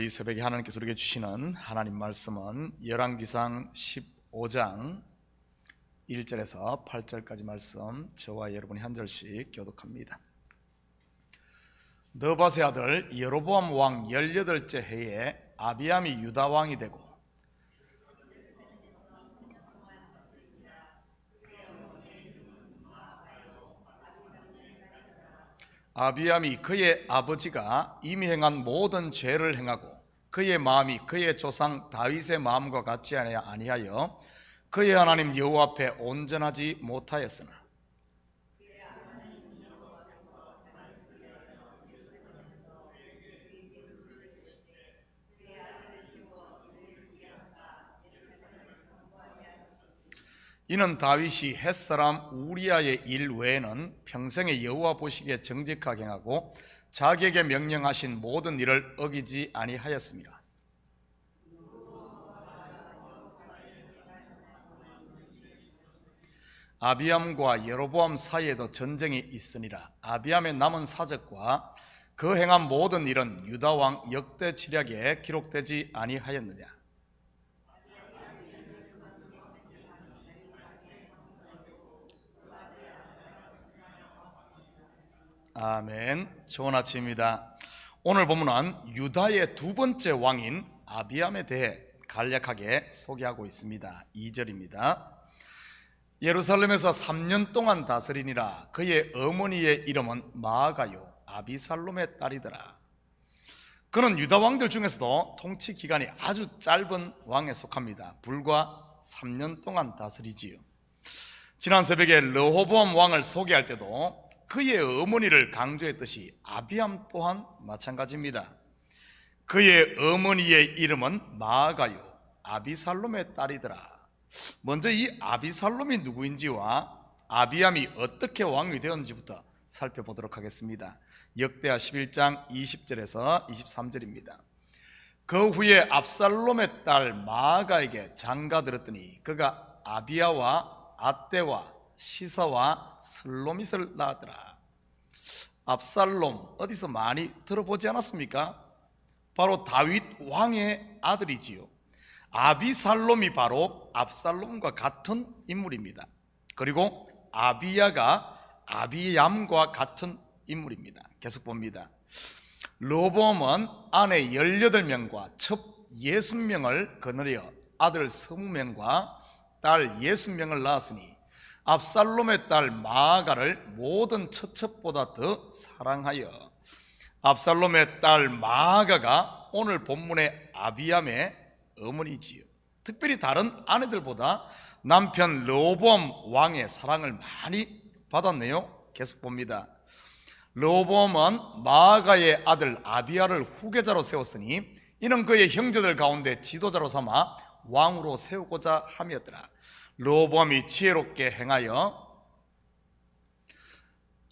이 새벽에 하나님께서 우리에게 주시는 하나님 말씀은 열왕기상 15장 1절에서 8절까지 말씀, 저와 여러분이 한 절씩 교독합니다. 느밧의 아들 여로보암 왕 18째 해에 아비암이 유다 왕이 되고 아비암이 그의 아버지가 이미 행한 모든 죄를 행하고 그의 마음이 그의 조상 다윗의 마음과 같지 아니하여 그의 하나님 여호와 앞에 온전하지 못하였으나 이는 다윗이 햇사람 우리아의 일 외에는 평생에 여호와 보시기에 정직하게 행하고 자기에게 명령하신 모든 일을 어기지 아니하였습니다. 아비암과 여로보암 사이에도 전쟁이 있으니라. 아비암의 남은 사적과 그 행한 모든 일은 유다 왕 역대 지략에 기록되지 아니하였느냐. 아멘. 좋은 아침입니다. 오늘 본문은 유다의 두 번째 왕인 아비암에 대해 간략하게 소개하고 있습니다. 2절입니다. 예루살렘에서 3년 동안 다스리니라. 그의 어머니의 이름은 마아가요 아비살롬의 딸이더라. 그는 유다 왕들 중에서도 통치 기간이 아주 짧은 왕에 속합니다. 불과 3년 동안 다스리지요. 지난 새벽에 르호보암 왕을 소개할 때도 그의 어머니를 강조했듯이 아비암 또한 마찬가지입니다. 그의 어머니의 이름은 마아가요 아비살롬의 딸이더라. 먼저 이 아비살롬이 누구인지와 아비암이 어떻게 왕이 되었는지부터 살펴보도록 하겠습니다. 역대하 11장 20절에서 23절입니다. 그 후에 압살롬의 딸 마아가에게 장가들었더니 그가 아비야와 아떼와 시사와 슬로밋을 낳았더라. 압살롬 어디서 많이 들어보지 않았습니까? 바로 다윗 왕의 아들이지요. 아비살롬이 바로 압살롬과 같은 인물입니다. 그리고 아비야가 아비얌과 같은 인물입니다. 계속 봅니다. 르호보암은 아내 18명과 첩 60명을 거느려 아들 20명과 딸 60명을 낳았으니 압살롬의 딸 마아가를 모든 처첩보다 더 사랑하여 압살롬의 딸 마아가가 오늘 본문의 아비암의 어머니지요. 특별히 다른 아내들보다 남편 르호보암 왕의 사랑을 많이 받았네요. 계속 봅니다. 르호보암은 마아가의 아들 아비야를 후계자로 세웠으니 이는 그의 형제들 가운데 지도자로 삼아 왕으로 세우고자 함이었더라. 르호보암이 지혜롭게 행하여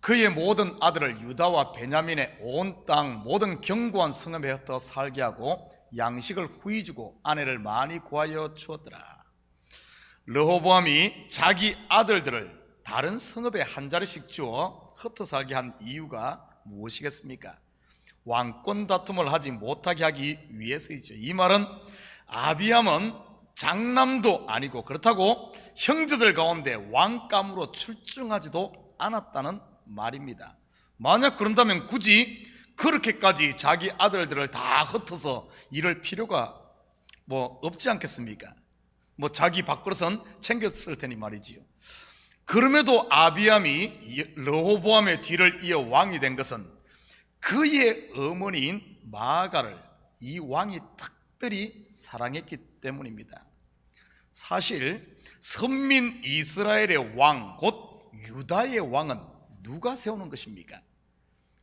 그의 모든 아들을 유다와 베냐민의 온 땅 모든 견고한 성읍에 흩어 살게 하고 양식을 후히 주고 아내를 많이 구하여 주었더라. 르호보암이 자기 아들들을 다른 성읍에 한 자리씩 주어 흩어 살게 한 이유가 무엇이겠습니까? 왕권 다툼을 하지 못하게 하기 위해서이죠. 이 말은 아비암은 장남도 아니고 그렇다고 형제들 가운데 왕감으로 출중하지도 않았다는 말입니다. 만약 그런다면 굳이 그렇게까지 자기 아들들을 다 흩어서 이럴 필요가 없지 않겠습니까? 자기 밥그릇은 챙겼을 테니 말이지요. 그럼에도 아비암이 르호보암의 뒤를 이어 왕이 된 것은 그의 어머니인 마아가를 이 왕이 특별히 사랑했기 때문입니다. 사실 선민 이스라엘의 왕, 곧 유다의 왕은 누가 세우는 것입니까?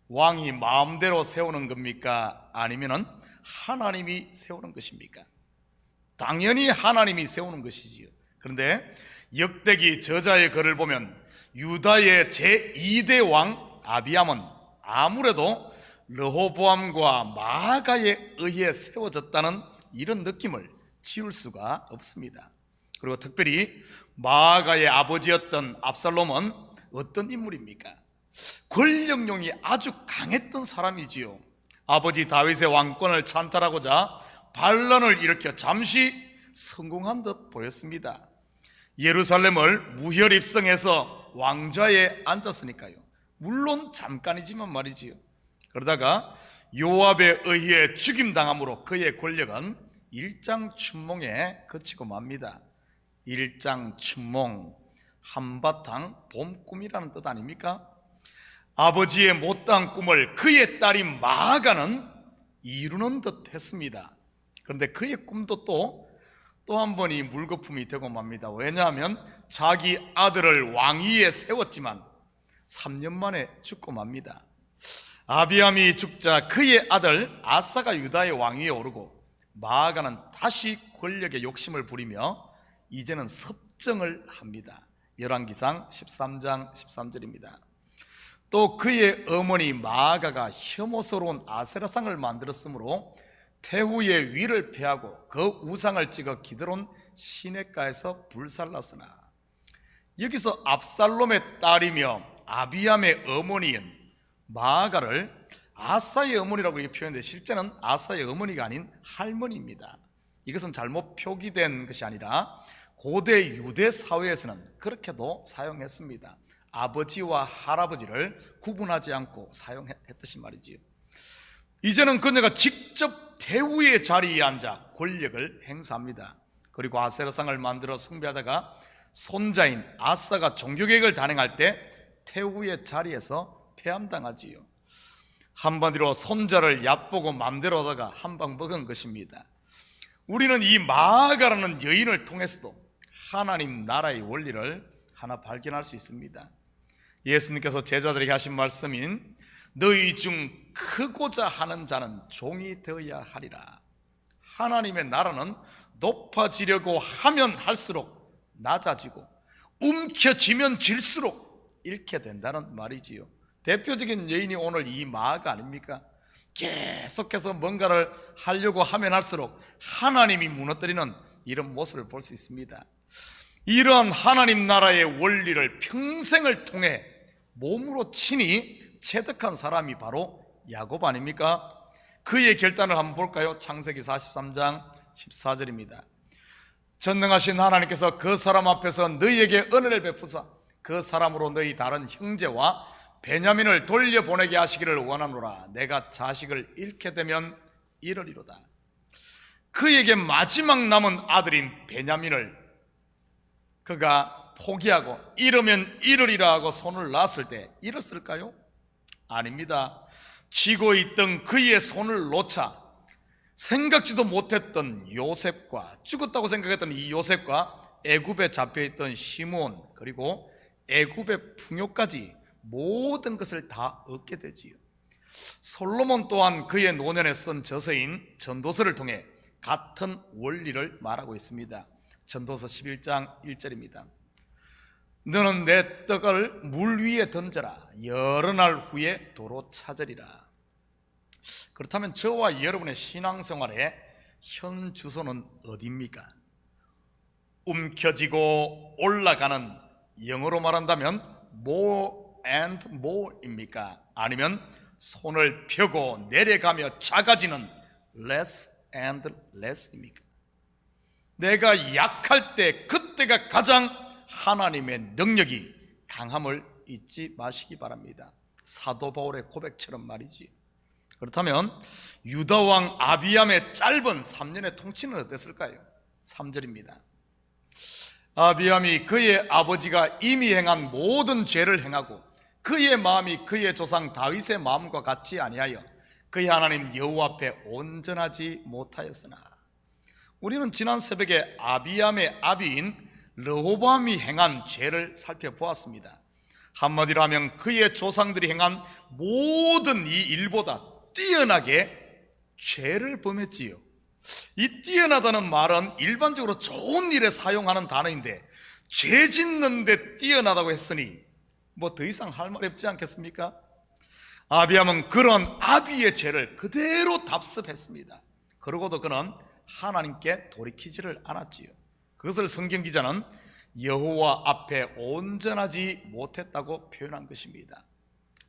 왕이 마음대로 세우는 겁니까? 아니면 하나님이 세우는 것입니까? 당연히 하나님이 세우는 것이지요. 그런데 역대기 저자의 글을 보면 유다의 제2대 왕 아비암은 아무래도 르호보암과 마아가에 의해 세워졌다는 이런 느낌을 지울 수가 없습니다. 그리고 특별히 마아가의 아버지였던 압살롬은 어떤 인물입니까? 권력욕이 아주 강했던 사람이지요. 아버지 다윗의 왕권을 찬탈하고자 반란을 일으켜 잠시 성공한 듯 보였습니다. 예루살렘을 무혈 입성해서 왕좌에 앉았으니까요. 물론 잠깐이지만 말이지요. 그러다가 요압에 의해 죽임당함으로 그의 권력은 일장춘몽에 그치고 맙니다. 일장춘몽, 한바탕 봄꿈이라는 뜻 아닙니까? 아버지의 못다한 꿈을 그의 딸이 마아가는 이루는 듯 했습니다. 그런데 그의 꿈도 또 한 번이 물거품이 되고 맙니다. 왜냐하면 자기 아들을 왕위에 세웠지만 3년 만에 죽고 맙니다. 아비암이 죽자 그의 아들 아사가 유다의 왕위에 오르고 마아가는 다시 권력의 욕심을 부리며 이제는 섭정을 합니다. 열왕기상 13장 13절입니다. 또 그의 어머니 마아가가 혐오스러운 아세라상을 만들었으므로 태후의 위를 패하고 그 우상을 찍어 기드론 시냇가에서 불살랐으나, 여기서 압살롬의 딸이며 아비암의 어머니인 마아가를 아사의 어머니라고 표현되는데 실제는 아사의 어머니가 아닌 할머니입니다. 이것은 잘못 표기된 것이 아니라 고대 유대 사회에서는 그렇게도 사용했습니다. 아버지와 할아버지를 구분하지 않고 사용했듯이 말이지요. 이제는 그녀가 직접 태후의 자리에 앉아 권력을 행사합니다. 그리고 아세라상을 만들어 숭배하다가 손자인 아사가 종교개혁을 단행할 때 태후의 자리에서 폐암당하지요. 한마디로 손자를 얕보고 맘대로 하다가 한 방 먹은 것입니다. 우리는 이 마아가라는 여인을 통해서도 하나님 나라의 원리를 하나 발견할 수 있습니다. 예수님께서 제자들에게 하신 말씀인 너희 중 크고자 하는 자는 종이 되어야 하리라. 하나님의 나라는 높아지려고 하면 할수록 낮아지고 움켜쥐면 질수록 잃게 된다는 말이지요. 대표적인 여인이 오늘 이 마아가 아닙니까? 계속해서 뭔가를 하려고 하면 할수록 하나님이 무너뜨리는 이런 모습을 볼 수 있습니다. 이러한 하나님 나라의 원리를 평생을 통해 몸으로 친히 체득한 사람이 바로 야곱 아닙니까? 그의 결단을 한번 볼까요? 창세기 43장 14절입니다. 전능하신 하나님께서 그 사람 앞에서 너희에게 은혜를 베푸사 그 사람으로 너희 다른 형제와 베냐민을 돌려보내게 하시기를 원하노라. 내가 자식을 잃게 되면 이르리로다. 그에게 마지막 남은 아들인 베냐민을 그가 포기하고 이르면 이르리라 하고 손을 놨을 때 잃었을까요? 아닙니다. 쥐고 있던 그의 손을 놓자 생각지도 못했던 요셉과, 죽었다고 생각했던 이 요셉과 애굽에 잡혀있던 시므온, 그리고 애굽의 풍요까지 모든 것을 다 얻게 되지요. 솔로몬 또한 그의 노년에 쓴 저서인 전도서를 통해 같은 원리를 말하고 있습니다. 전도서 11장 1절입니다. 너는 내 떡을 물 위에 던져라. 여러 날 후에 도로 찾으리라. 그렇다면 저와 여러분의 신앙생활의 현 주소는 어디입니까? 움켜쥐고 올라가는, 영어로 말한다면 more and more입니까? 아니면 손을 펴고 내려가며 작아지는 less and less입니까? 내가 약할 때 그때가 가장 하나님의 능력이 강함을 잊지 마시기 바랍니다. 사도 바울의 고백처럼 말이지. 그렇다면 유다왕 아비암의 짧은 3년의 통치는 어땠을까요? 3절입니다. 아비암이 그의 아버지가 이미 행한 모든 죄를 행하고 그의 마음이 그의 조상 다윗의 마음과 같지 아니하여 그의 하나님 여호와 앞에 온전하지 못하였으나, 우리는 지난 새벽에 아비암의 아비인 르호보암이 행한 죄를 살펴보았습니다. 한마디로 하면 그의 조상들이 행한 모든 이 일보다 뛰어나게 죄를 범했지요. 이 뛰어나다는 말은 일반적으로 좋은 일에 사용하는 단어인데 죄 짓는 데 뛰어나다고 했으니 뭐 더 이상 할 말이 없지 않겠습니까? 아비암은 그런 아비의 죄를 그대로 답습했습니다. 그러고도 그는 하나님께 돌이키지를 않았지요. 그것을 성경 기자는 여호와 앞에 온전하지 못했다고 표현한 것입니다.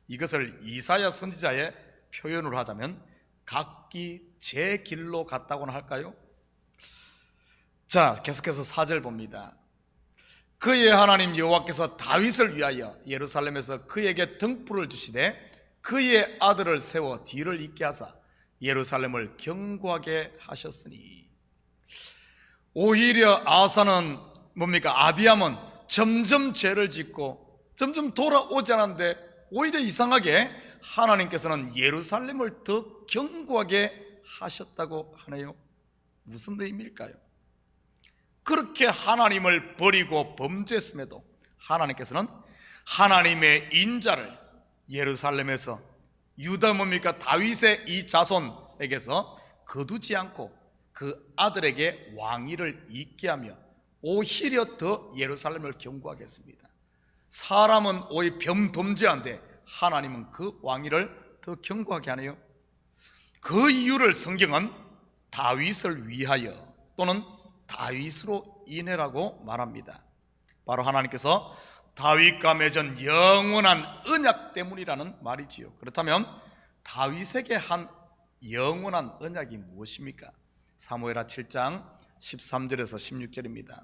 이것을 이사야 선지자의 표현으로 하자면 각기 제 길로 갔다고나 할까요? 자, 계속해서 4절 봅니다. 그의 하나님 여호와께서 다윗을 위하여 예루살렘에서 그에게 등불을 주시되 그의 아들을 세워 뒤를 잇게 하사 예루살렘을 견고하게 하셨으니, 오히려 아사는 뭡니까? 아비암은 점점 죄를 짓고 점점 돌아오지 않았는데 오히려 이상하게 하나님께서는 예루살렘을 더 견고하게 하셨다고 하네요. 무슨 의미일까요? 그렇게 하나님을 버리고 범죄했음에도 하나님께서는 하나님의 인자를 예루살렘에서 유다 뭡니까? 다윗의 이 자손에게서 거두지 않고 그 아들에게 왕위를 잇게 하며 오히려 더 예루살렘을 견고하게 했습니다. 사람은 오히려 범죄한데 하나님은 그 왕위를 더 견고하게 하네요. 그 이유를 성경은 다윗을 위하여 또는 다윗으로 인해라고 말합니다. 바로 하나님께서 다윗과 맺은 영원한 언약 때문이라는 말이지요. 그렇다면 다윗에게 한 영원한 언약이 무엇입니까? 사무엘하 7장 13절에서 16절입니다.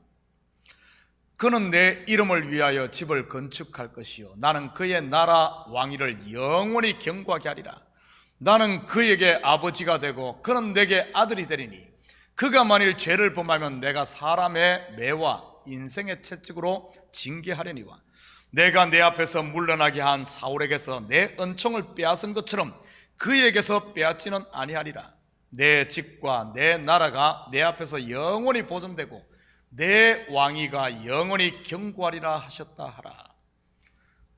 그는 내 이름을 위하여 집을 건축할 것이요 나는 그의 나라 왕위를 영원히 견고하게 하리라. 나는 그에게 아버지가 되고 그는 내게 아들이 되리니 그가 만일 죄를 범하면 내가 사람의 매와 인생의 채찍으로 징계하려니와 내가 내 앞에서 물러나게 한 사울에게서 내 은총을 빼앗은 것처럼 그에게서 빼앗지는 아니하리라. 내 집과 내 나라가 내 앞에서 영원히 보존되고 내 왕위가 영원히 견고하리라 하셨다 하라.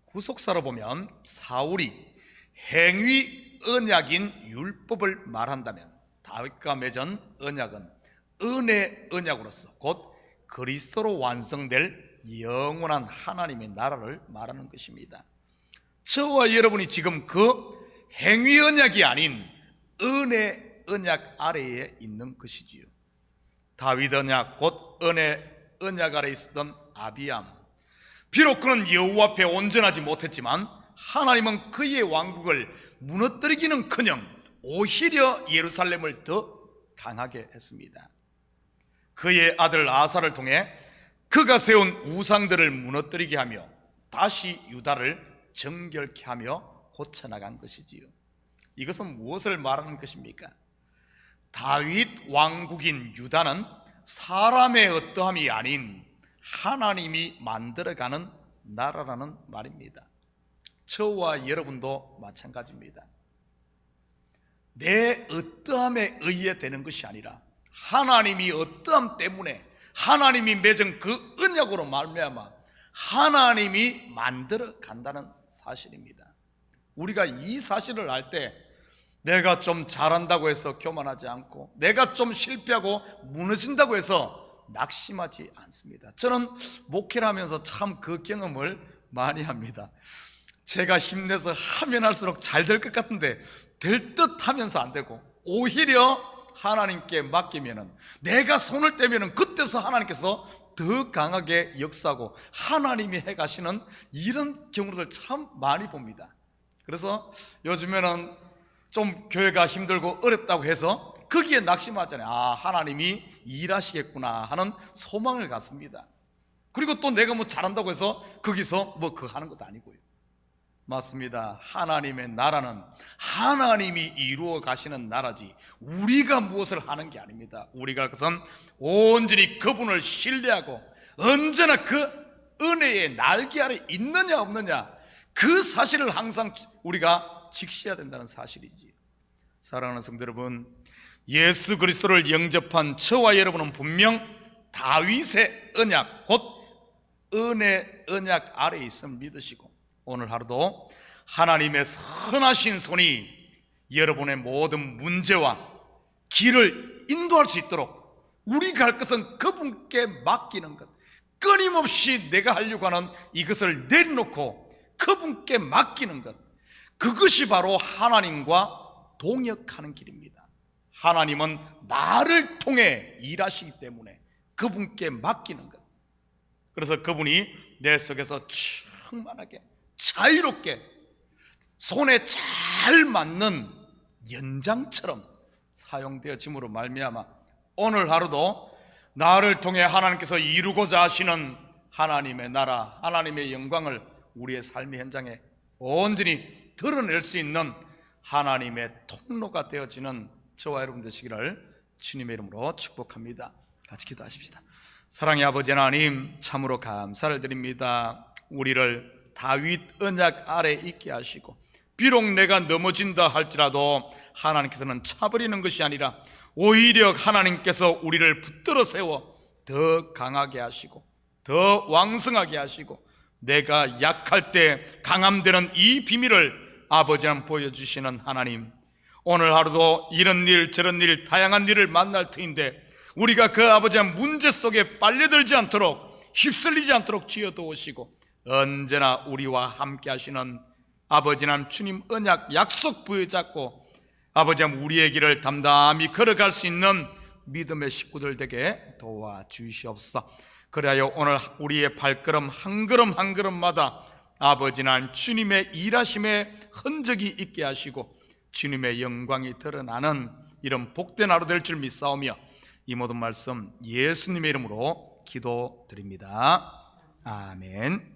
구속사로 보면 사울이 행위 언약인 율법을 말한다면 다윗과 맺은 언약은 은혜 언약으로서 곧 그리스도로 완성될 영원한 하나님의 나라를 말하는 것입니다. 저와 여러분이 지금 그 행위 언약이 아닌 은혜 언약 아래에 있는 것이지요. 다윗 언약 곧 은혜 언약 아래에 있었던 아비암, 비록 그는 여호와 앞에 온전하지 못했지만 하나님은 그의 왕국을 무너뜨리기는커녕 오히려 예루살렘을 더 강하게 했습니다. 그의 아들 아사를 통해 그가 세운 우상들을 무너뜨리게 하며 다시 유다를 정결케 하며 고쳐나간 것이지요. 이것은 무엇을 말하는 것입니까? 다윗 왕국인 유다는 사람의 어떠함이 아닌 하나님이 만들어가는 나라라는 말입니다. 저와 여러분도 마찬가지입니다. 내 어떠함에 의해 되는 것이 아니라 하나님이 어떠함 때문에 하나님이 맺은 그 언약으로 말미암아 하나님이 만들어 간다는 사실입니다. 우리가 이 사실을 알 때 내가 좀 잘한다고 해서 교만하지 않고 내가 좀 실패하고 무너진다고 해서 낙심하지 않습니다. 저는 목회를 하면서 참 그 경험을 많이 합니다. 제가 힘내서 하면 할수록 잘 될 것 같은데 될 듯 하면서 안 되고 오히려 하나님께 맡기면은 내가 손을 떼면은 그때서 하나님께서 더 강하게 역사하고 하나님이 해가시는 이런 경우를 참 많이 봅니다. 그래서 요즘에는 좀 교회가 힘들고 어렵다고 해서 거기에 낙심하잖아요. 아, 하나님이 일하시겠구나 하는 소망을 갖습니다. 그리고 또 내가 뭐 잘한다고 해서 거기서 뭐 그거 하는 것도 아니고요. 맞습니다. 하나님의 나라는 하나님이 이루어 가시는 나라지 우리가 무엇을 하는 게 아닙니다. 우리가 그것은 온전히 그분을 신뢰하고 언제나 그 은혜의 날개 아래 있느냐 없느냐 그 사실을 항상 우리가 직시해야 된다는 사실이지. 사랑하는 성도 여러분, 예수 그리스도를 영접한 저와 여러분은 분명 다윗의 언약 곧 은혜 언약 아래에 있음을 믿으시고 오늘 하루도 하나님의 선하신 손이 여러분의 모든 문제와 길을 인도할 수 있도록 우리 갈 것은 그분께 맡기는 것, 끊임없이 내가 하려고 하는 이것을 내려놓고 그분께 맡기는 것, 그것이 바로 하나님과 동역하는 길입니다. 하나님은 나를 통해 일하시기 때문에 그분께 맡기는 것, 그래서 그분이 내 속에서 충만하게 자유롭게 손에 잘 맞는 연장처럼 사용되어짐으로 말미암아 오늘 하루도 나를 통해 하나님께서 이루고자 하시는 하나님의 나라, 하나님의 영광을 우리의 삶의 현장에 온전히 드러낼 수 있는 하나님의 통로가 되어지는 저와 여러분 되시기를 주님의 이름으로 축복합니다. 같이 기도하십시다. 사랑의 아버지 하나님, 참으로 감사를 드립니다. 우리를 다윗 언약 아래 있게 하시고, 비록 내가 넘어진다 할지라도 하나님께서는 차버리는 것이 아니라 오히려 하나님께서 우리를 붙들어 세워 더 강하게 하시고 더 왕성하게 하시고, 내가 약할 때 강함되는 이 비밀을 아버지는 보여주시는 하나님, 오늘 하루도 이런 일 저런 일 다양한 일을 만날 터인데 우리가 그 아버지의 문제 속에 빨려들지 않도록, 휩쓸리지 않도록 쥐어도우시고 언제나 우리와 함께 하시는 아버지 하나님 주님 언약 약속 부여잡고 아버지 하나님 우리의 길을 담담히 걸어갈 수 있는 믿음의 식구들 되게 도와주시옵소서. 그래야 오늘 우리의 발걸음 한 걸음 한 걸음마다 아버지 하나님 주님의 일하심의 흔적이 있게 하시고 주님의 영광이 드러나는 이런 복된 하루 될 줄 믿사오며 이 모든 말씀 예수님의 이름으로 기도드립니다. 아멘.